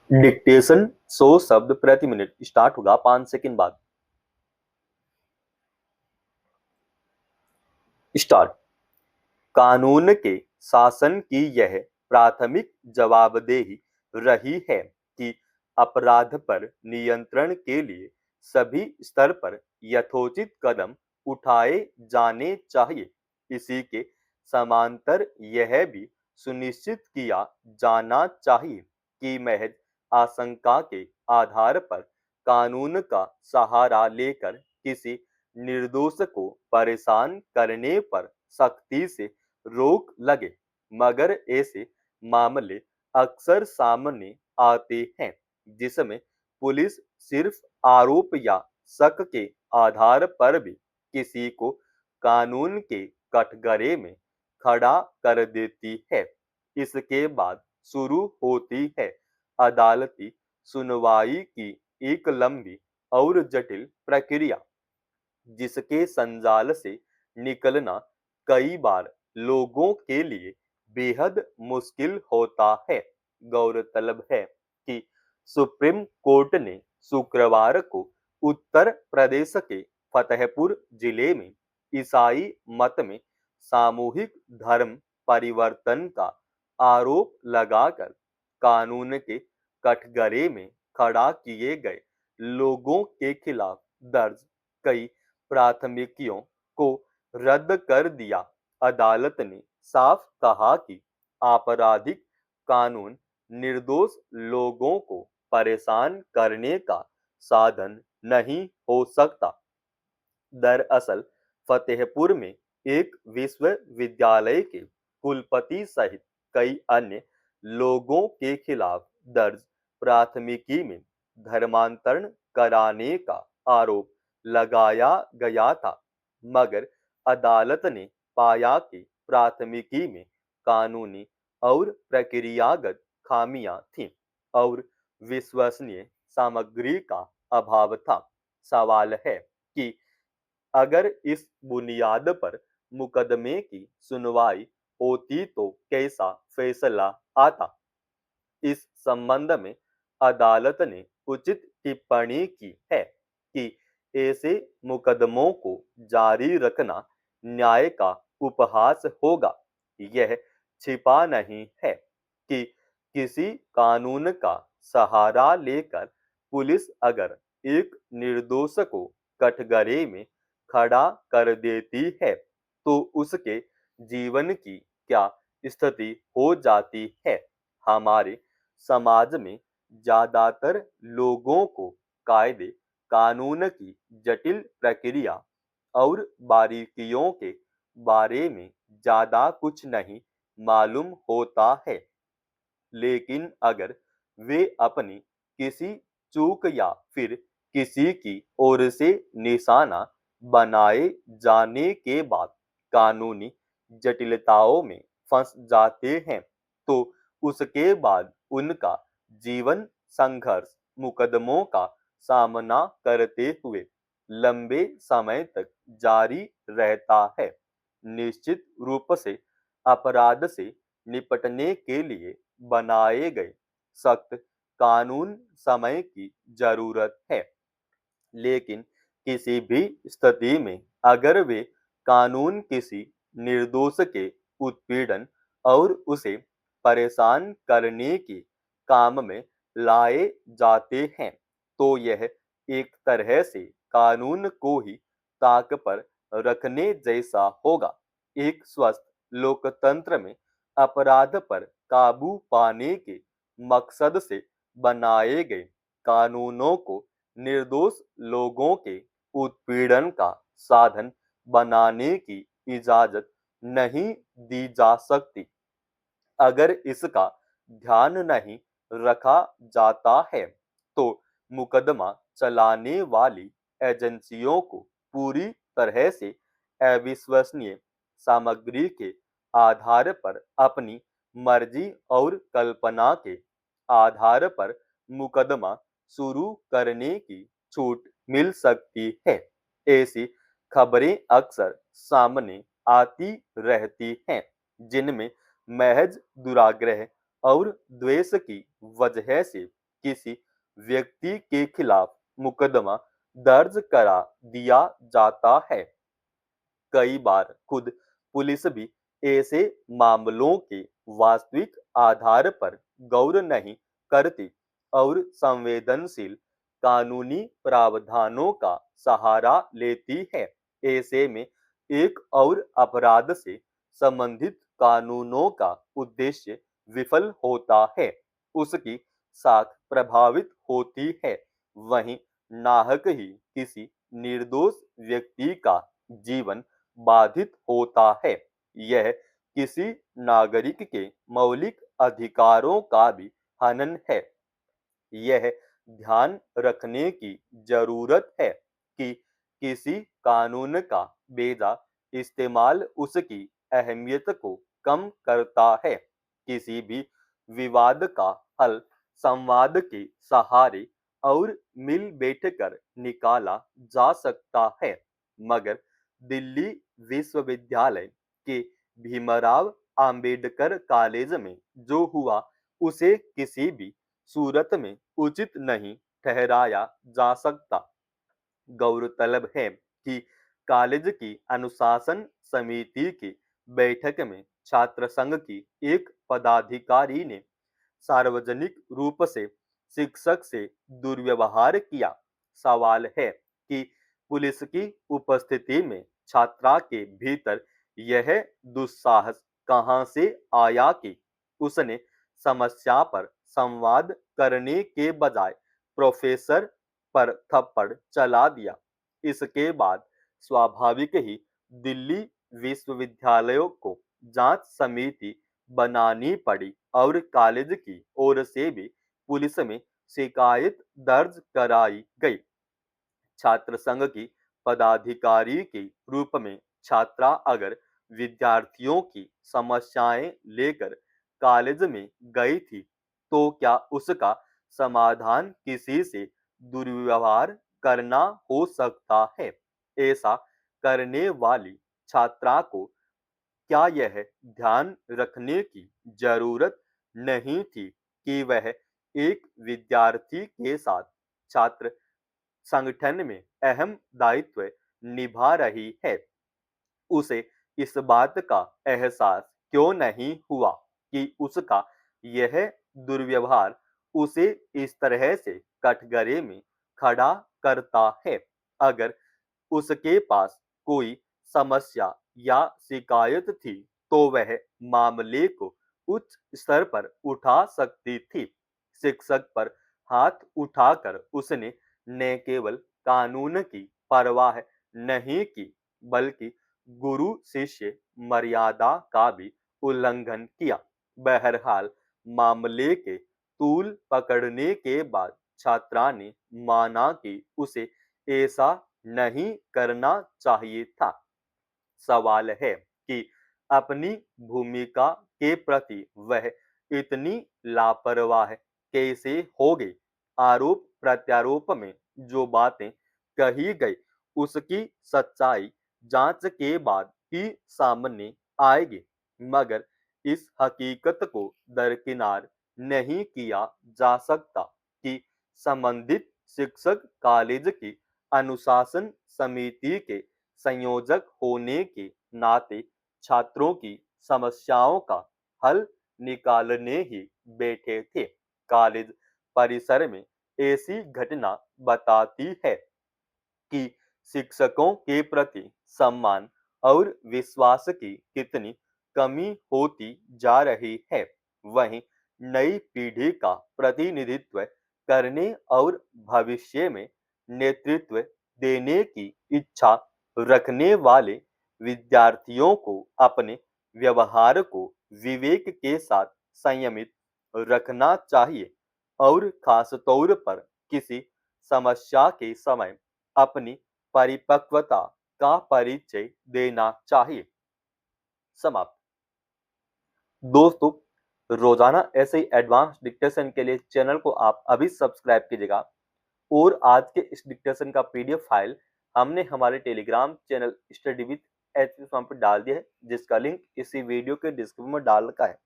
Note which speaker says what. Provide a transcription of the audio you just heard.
Speaker 1: Dictation 100 शब्द प्रति minute start होगा 5 सेकंड बाद। स्टार्ट। कानून के शासन की यह प्राथमिक जवाबदेही रही है कि अपराध पर नियंत्रण के लिए सभी स्तर पर यथोचित कदम उठाए जाने चाहिए। इसी के समांतर यह भी सुनिश्चित किया जाना चाहिए कि महज आशंका के आधार पर कानून का सहारा लेकर किसी निर्दोष को परेशान करने पर सख्ती से रोक लगे। मगर ऐसे मामले अक्सर सामने आते हैं जिसमें पुलिस सिर्फ आरोप या शक के आधार पर भी किसी को कानून के कटघरे में खड़ा कर देती है। इसके बाद शुरू होती है अदालती सुनवाई की एक लंबी और जटिल प्रक्रिया, जिसके संजाल से निकलना कई बार लोगों के लिए बेहद मुश्किल होता है। गौरतलब है कि सुप्रीम कोर्ट ने शुक्रवार को उत्तर प्रदेश के फतेहपुर जिले में ईसाई मत में सामूहिक धर्म परिवर्तन का आरोप लगाकर कानून के कटघरे में खड़ा किए गए लोगों के खिलाफ दर्ज कई प्राथमिकियों को रद्द कर दिया। अदालत ने साफ कहा कि आपराधिक कानून निर्दोष लोगों को परेशान करने का साधन नहीं हो सकता। दरअसल फतेहपुर में एक विश्वविद्यालय के कुलपति सहित कई अन्य लोगों के खिलाफ दर्ज प्राथमिकी में धर्मांतरण कराने का आरोप लगाया गया था। मगर अदालत ने पाया कि प्राथमिकी में कानूनी और प्रक्रियागत खामियां थीं और विश्वसनीय सामग्री का अभाव था। सवाल है कि अगर इस बुनियाद पर मुकदमे की सुनवाई होती तो कैसा फैसला आता। इस संबंध में अदालत ने उचित टिप्पणी की है कि ऐसे मुकदमों को जारी रखना न्याय का उपहास होगा। यह छिपा नहीं है कि किसी कानून का सहारा लेकर पुलिस अगर एक निर्दोष को कटघरे में खड़ा कर देती है तो उसके जीवन की क्या स्थिति हो जाती है। हमारे समाज में ज्यादातर लोगों को कायदे कानून की जटिल प्रक्रिया और बारीकियों के बारे में ज्यादा कुछ नहीं मालूम होता है। लेकिन अगर वे अपनी किसी चूक या फिर किसी की ओर से निशाना बनाए जाने के बाद कानूनी जटिलताओं में फंस जाते हैं तो उसके बाद उनका जीवन संघर्ष मुकदमों का सामना करते हुए लंबे समय तक जारी रहता है। निश्चित रूप से अपराध से निपटने के लिए बनाए गए सख्त कानून समय की जरूरत है। लेकिन किसी भी स्थिति में अगर वे कानून किसी निर्दोष के उत्पीड़न और उसे परेशान करने के काम में लाए जाते हैं तो यह एक तरह से कानून को ही ताक पर रखने जैसा होगा। एक स्वस्थ लोकतंत्र में अपराध पर काबू पाने के मकसद से बनाए गए कानूनों को निर्दोष लोगों के उत्पीड़न का साधन बनाने की इजाजत नहीं दी जा सकती। अगर इसका ध्यान नहीं रखा जाता है तो मुकदमा चलाने वाली एजेंसियों को पूरी तरह से अविश्वसनीय सामग्री के आधार पर अपनी मर्जी और कल्पना के आधार पर मुकदमा शुरू करने की छूट मिल सकती है। ऐसी खबरें अक्सर सामने आती रहती हैं जिनमें महज दुराग्रह और द्वेष की वजह से किसी व्यक्ति के खिलाफ मुकदमा दर्ज करा दिया जाता है। कई बार खुद पुलिस भी ऐसे मामलों के वास्तविक आधार पर गौर नहीं करती और संवेदनशील कानूनी प्रावधानों का सहारा लेती है। ऐसे में एक और अपराध से संबंधित कानूनों का उद्देश्य विफल होता है, उसकी साख प्रभावित होती है, वहीं नाहक ही किसी निर्दोष व्यक्ति का जीवन बाधित होता है। यह किसी नागरिक के मौलिक अधिकारों का भी हनन है। यह ध्यान रखने की जरूरत है कि किसी कानून का बेजा इस्तेमाल उसकी अहमियत को कम करता है। किसी भी विवाद का हल संवाद के सहारे और मिल बैठकर निकाला जा सकता है, मगर दिल्ली विश्वविद्यालय के भीमराव अंबेडकर कॉलेज में जो हुआ उसे किसी भी सूरत में उचित नहीं ठहराया जा सकता। गौरतलब है कि कॉलेज की अनुशासन समिति की बैठक में छात्र संघ की एक पदाधिकारी ने सार्वजनिक रूप से शिक्षक से दुर्व्यवहार किया। सवाल है कि पुलिस की उपस्थिति में छात्रा के भीतर यह दुस्साहस कहां से आया कि उसने समस्या पर संवाद करने के बजाय प्रोफेसर पर थप्पड़ चला दिया। इसके बाद स्वाभाविक ही दिल्ली विश्वविद्यालयों को जांच समिति बनानी पड़ी और कॉलेज की ओर से भी पुलिस में शिकायत दर्ज कराई गई। छात्र संघ की पदाधिकारी के रूप में छात्रा अगर विद्यार्थियों की समस्याएं लेकर कॉलेज में गई थी तो क्या उसका समाधान किसी से दुर्व्यवहार करना हो सकता है? ऐसा करने वाली छात्रा को क्या यह ध्यान रखने की जरूरत नहीं थी कि वह एक विद्यार्थी के साथ छात्र संगठन में अहम दायित्व निभा रही है? उसे इस बात का एहसास क्यों नहीं हुआ कि उसका यह दुर्व्यवहार उसे इस तरह से कटघरे में खड़ा करता है? अगर उसके पास कोई समस्या या शिकायत थी तो वह मामले को उच्च स्तर पर उठा सकती थी। शिक्षक पर हाथ उठाकर उसने न केवल कानून की परवाह नहीं की बल्कि गुरु शिष्य मर्यादा का भी उल्लंघन किया। बहरहाल मामले के तूल पकड़ने के बाद छात्रा ने माना कि उसे ऐसा नहीं करना चाहिए था। सवाल है कि अपनी भूमिका के प्रति वह इतनी लापरवाह कैसे हो गई? आरोप प्रत्यारोप में जो बातें कही गई उसकी सच्चाई जांच के बाद ही सामने आएगी, मगर इस हकीकत को दरकिनार नहीं किया जा सकता कि संबंधित शिक्षक कॉलेज की अनुशासन समिति के संयोजक होने के नाते छात्रों की समस्याओं का हल निकालने ही बैठे थे। कॉलेज परिसर में ऐसी घटना बताती है कि शिक्षकों के प्रति सम्मान और विश्वास की कितनी कमी होती जा रही है। वहीं नई पीढ़ी का प्रतिनिधित्व करने और भविष्य में नेतृत्व देने की इच्छा रखने वाले विद्यार्थियों को अपने व्यवहार को विवेक के साथ संयमित रखना चाहिए और खास तौर पर किसी समस्या के समय अपनी परिपक्वता का परिचय देना चाहिए। समाप्त। दोस्तों, रोजाना ऐसे ही एडवांस डिक्टेशन के लिए चैनल को आप अभी सब्सक्राइब कीजिएगा और आज के इस डिक्टेशन का पीडीएफ फाइल हमने हमारे Telegram channel study with HP form पर डाल दिया है, जिसका लिंक इसी वीडियो के डिस्क्रिप्शन में डाल रखा है।